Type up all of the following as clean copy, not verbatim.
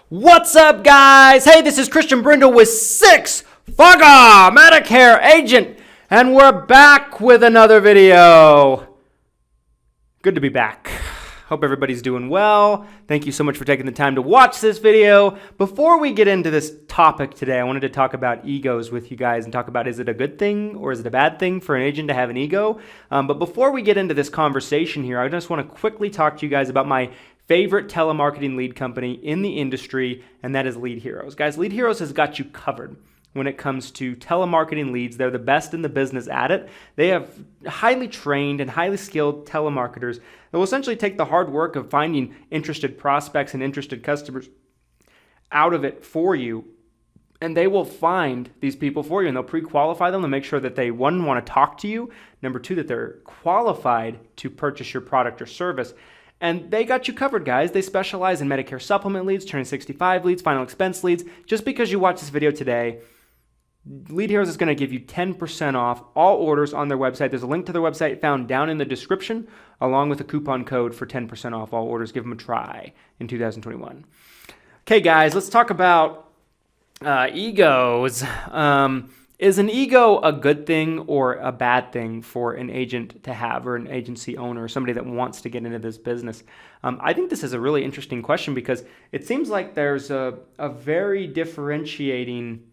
What's up, guys? Hey, this is Christian Brindle with Medicare Agent, and we're back with another video. Good to be back. Hope everybody's doing well. Thank you so much for taking the time to watch this video. Before we get into this topic today, I wanted to talk about egos with you guys and talk about, is it a good thing or is it a bad thing for an agent to have an ego? But before we get into this conversation here, I just want to quickly talk to you guys about my favorite telemarketing lead company in the industry, and that is Lead Heroes. Guys, Lead Heroes has got you covered when it comes to telemarketing leads. They're the best in the business at it. They have highly trained and highly skilled telemarketers that will essentially take the hard work of finding interested prospects and interested customers out of it for you. And they will find these people for you, and they'll pre-qualify them to make sure that they, one, want to talk to you, number two, that they're qualified to purchase your product or service. And they got you covered, guys. They specialize in Medicare supplement leads, Turn 65 leads, final expense leads. Just because you watch this video today, Lead Heroes is going to give you 10% off all orders on their website. There's a link to their website found down in the description, along with a coupon code for 10% off all orders. Give them a try in 2021. Okay, guys, let's talk about egos. Is an ego a good thing or a bad thing for an agent to have, or an agency owner, or somebody that wants to get into this business? I think this is a really interesting question because it seems like there's a very differentiating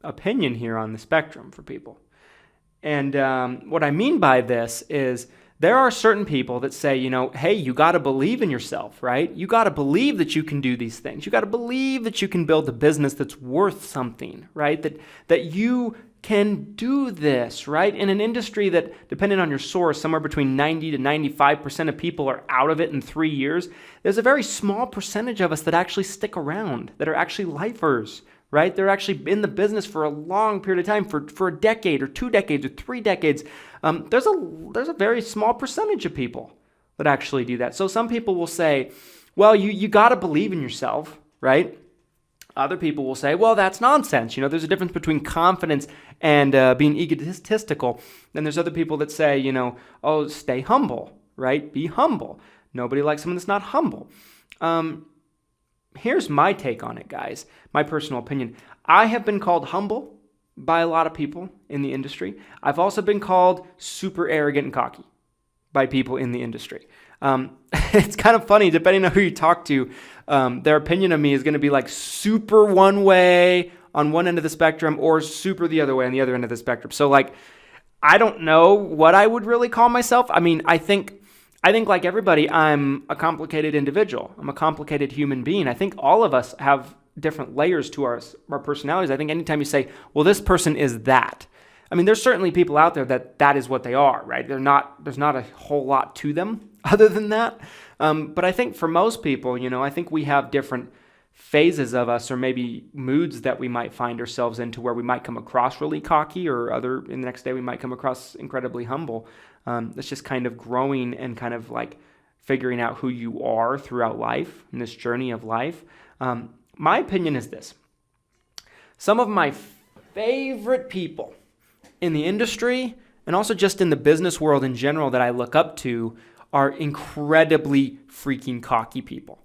opinion here on the spectrum for people. And what I mean by this is there are certain people that say, hey, you got to believe in yourself, right? You got to believe that you can do these things. You got to believe that you can build a business that's worth something, right? That you can do this, right? In an industry that, depending on your source, somewhere between 90 to 95% of people are out of it in 3 years. There's a very small percentage of us that actually stick around, that are actually lifers, right? They're actually in the business for a long period of time, for a decade or 2 decades or 3 decades. There's a very small percentage of people that actually do that. So some people will say, well, you got to believe in yourself, right? Other people will say, well, that's nonsense. There's a difference between confidence and being egotistical. Then there's other people that say, oh, stay humble, right? Be humble. Nobody likes someone that's not humble. Here's my take on it, guys. My personal opinion. I have been called humble by a lot of people in the industry. I've also been called super arrogant and cocky by people in the industry. It's kind of funny, depending on who you talk to, their opinion of me is going to be like super one way on one end of the spectrum or super the other way on the other end of the spectrum. So I don't know what I would really call myself. I mean, I think like everybody, I'm a complicated individual. I'm a complicated human being. I think all of us have different layers to our personalities. I think anytime you say, well, this person is that. I mean, there's certainly people out there that is what they are, right? There's not a whole lot to them other than that. But I think for most people, I think we have different phases of us, or maybe moods that we might find ourselves into, where we might come across really cocky, or in the next day we might come across incredibly humble. It's just kind of growing and kind of like figuring out who you are throughout life, in this journey of life. My opinion is this. Some of my favorite people in the industry, and also just in the business world in general, that I look up to are incredibly freaking cocky people.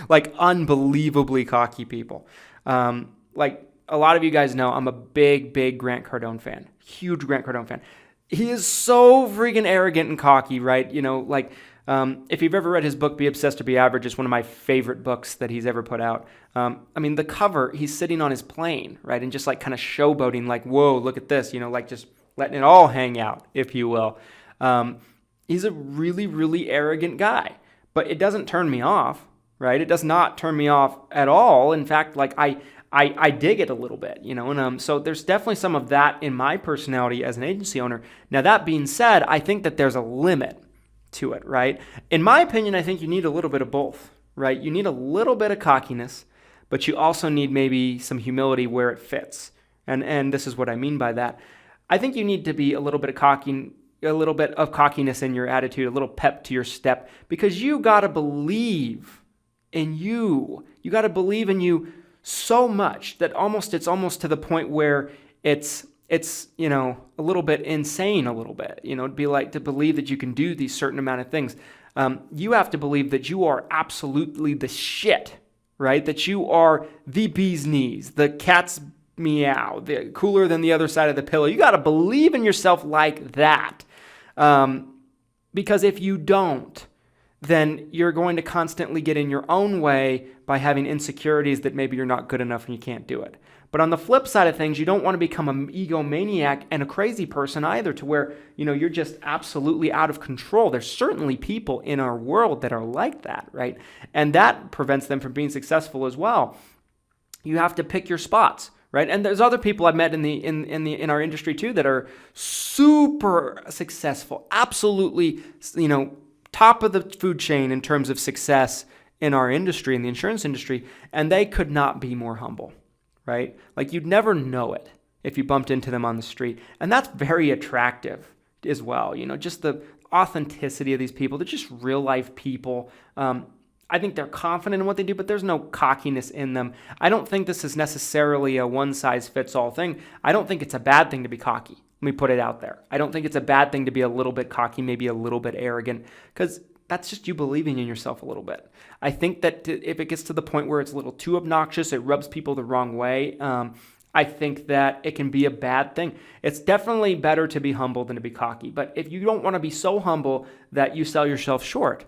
Like unbelievably cocky people. Like a lot of you guys know, I'm a big Grant Cardone fan. Huge Grant Cardone fan. He is so freaking arrogant and cocky, right? If you've ever read his book, Be Obsessed or Be Average, it's one of my favorite books that he's ever put out. The cover, he's sitting on his plane, right? And just like kind of showboating, like, whoa, look at this, like just letting it all hang out, if you will. He's a really, really arrogant guy, but it doesn't turn me off, right? It does not turn me off at all. In fact, like I dig it a little bit, and so there's definitely some of that in my personality as an agency owner. Now, that being said, I think that there's a limit to it, right? In my opinion, I think you need a little bit of both, right? You need a little bit of cockiness, but you also need maybe some humility where it fits. And this is what I mean by that. I think you need to be a little bit of cockiness in your attitude, a little pep to your step, because you got to believe in you. You got to believe in you so much that it's almost to the point where it's a little bit insane, a little bit, it'd be like to believe that you can do these certain amount of things. You have to believe that you are absolutely the shit right? That you are the bee's knees, the cat's meow, the cooler than the other side of the pillow. You got to believe in yourself like that. Because if you don't, then you're going to constantly get in your own way by having insecurities that maybe you're not good enough and you can't do it. But on the flip side of things, you don't want to become an egomaniac and a crazy person either, to where, you're just absolutely out of control. There's certainly people in our world that are like that, right? And that prevents them from being successful as well. You have to pick your spots, right? And there's other people I've met in our industry too that are super successful, absolutely, top of the food chain in terms of success in our industry, in the insurance industry, and they could not be more humble, right? Like, you'd never know it if you bumped into them on the street. And that's very attractive as well. Just the authenticity of these people. They're just real life people. I think they're confident in what they do, but there's no cockiness in them. I don't think this is necessarily a one size fits all thing. I don't think it's a bad thing to be cocky. Let me put it out there. I don't think it's a bad thing to be a little bit cocky, maybe a little bit arrogant, because that's just you believing in yourself a little bit. I think that if it gets to the point where it's a little too obnoxious, it rubs people the wrong way, I think that it can be a bad thing. It's definitely better to be humble than to be cocky. But if you don't want to be so humble that you sell yourself short,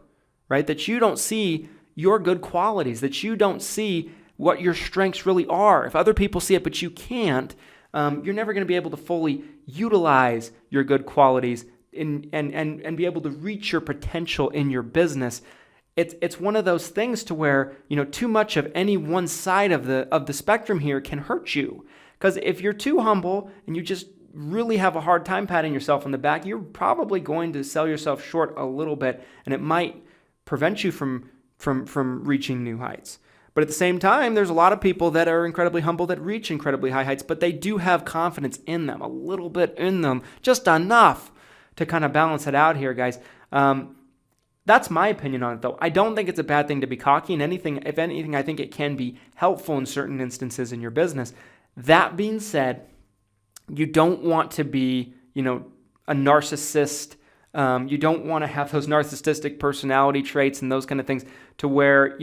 right? That you don't see your good qualities, that you don't see what your strengths really are. If other people see it but you can't, you're never going to be able to fully utilize your good qualities and be able to reach your potential in your business. It's one of those things to where, too much of any one side of the spectrum here can hurt you. Because if you're too humble and you just really have a hard time patting yourself on the back, you're probably going to sell yourself short a little bit, and it might prevent you from reaching new heights. But at the same time, there's a lot of people that are incredibly humble that reach incredibly high heights, but they do have confidence in them, a little bit in them, just enough to kind of balance it out here, guys. That's my opinion on it, though. I don't think it's a bad thing to be cocky, and if anything, I think it can be helpful in certain instances in your business. That being said, you don't want to be, a narcissist. You don't want to have those narcissistic personality traits and those kind of things to where,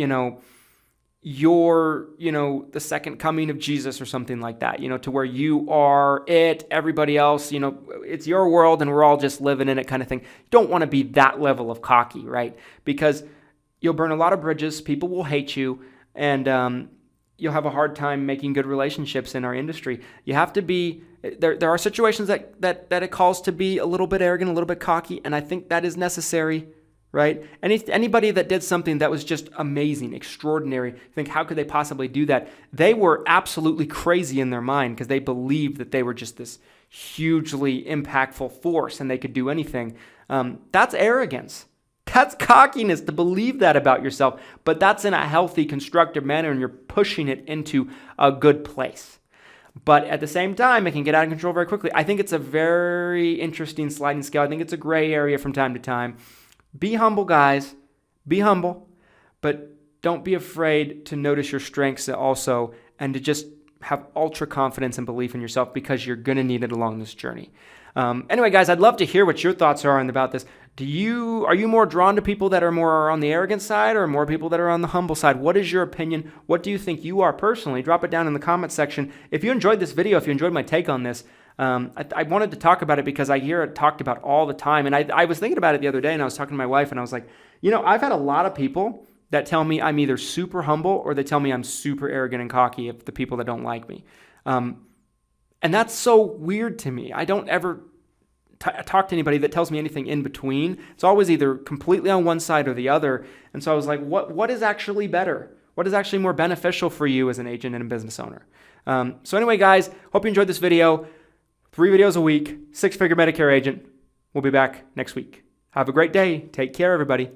you're, the second coming of Jesus or something like that, to where you are it, everybody else, it's your world and we're all just living in it kind of thing. You don't want to be that level of cocky, right? Because you'll burn a lot of bridges, people will hate you, and you'll have a hard time making good relationships in our industry. You have to be, there are situations that it calls to be a little bit arrogant, a little bit cocky, and I think that is necessary, right? Anybody that did something that was just amazing, extraordinary, think, how could they possibly do that? They were absolutely crazy in their mind because they believed that they were just this hugely impactful force and they could do anything. That's arrogance. That's cockiness to believe that about yourself, but that's in a healthy, constructive manner, and you're pushing it into a good place. But at the same time, it can get out of control very quickly. I think it's a very interesting sliding scale. I think it's a gray area from time to time. Be humble, guys. Be humble, but don't be afraid to notice your strengths also and to just have ultra confidence and belief in yourself, because you're going to need it along this journey. Anyway, guys, I'd love to hear what your thoughts are about this. Are you more drawn to people that are more on the arrogant side or more people that are on the humble side? What is your opinion? What do you think you are personally? Drop it down in the comment section. If you enjoyed this video, if you enjoyed my take on this, I wanted to talk about it because I hear it talked about all the time. And I was thinking about it the other day, and I was talking to my wife, and I was like, I've had a lot of people that tell me I'm either super humble or they tell me I'm super arrogant and cocky, if the people that don't like me. And that's so weird to me. I don't ever talk to anybody that tells me anything in between. It's always either completely on one side or the other. And so I was like, what is actually better? What is actually more beneficial for you as an agent and a business owner? So anyway, guys, hope you enjoyed this video. 3 videos a week, 6-figure Medicare agent. We'll be back next week. Have a great day. Take care, everybody.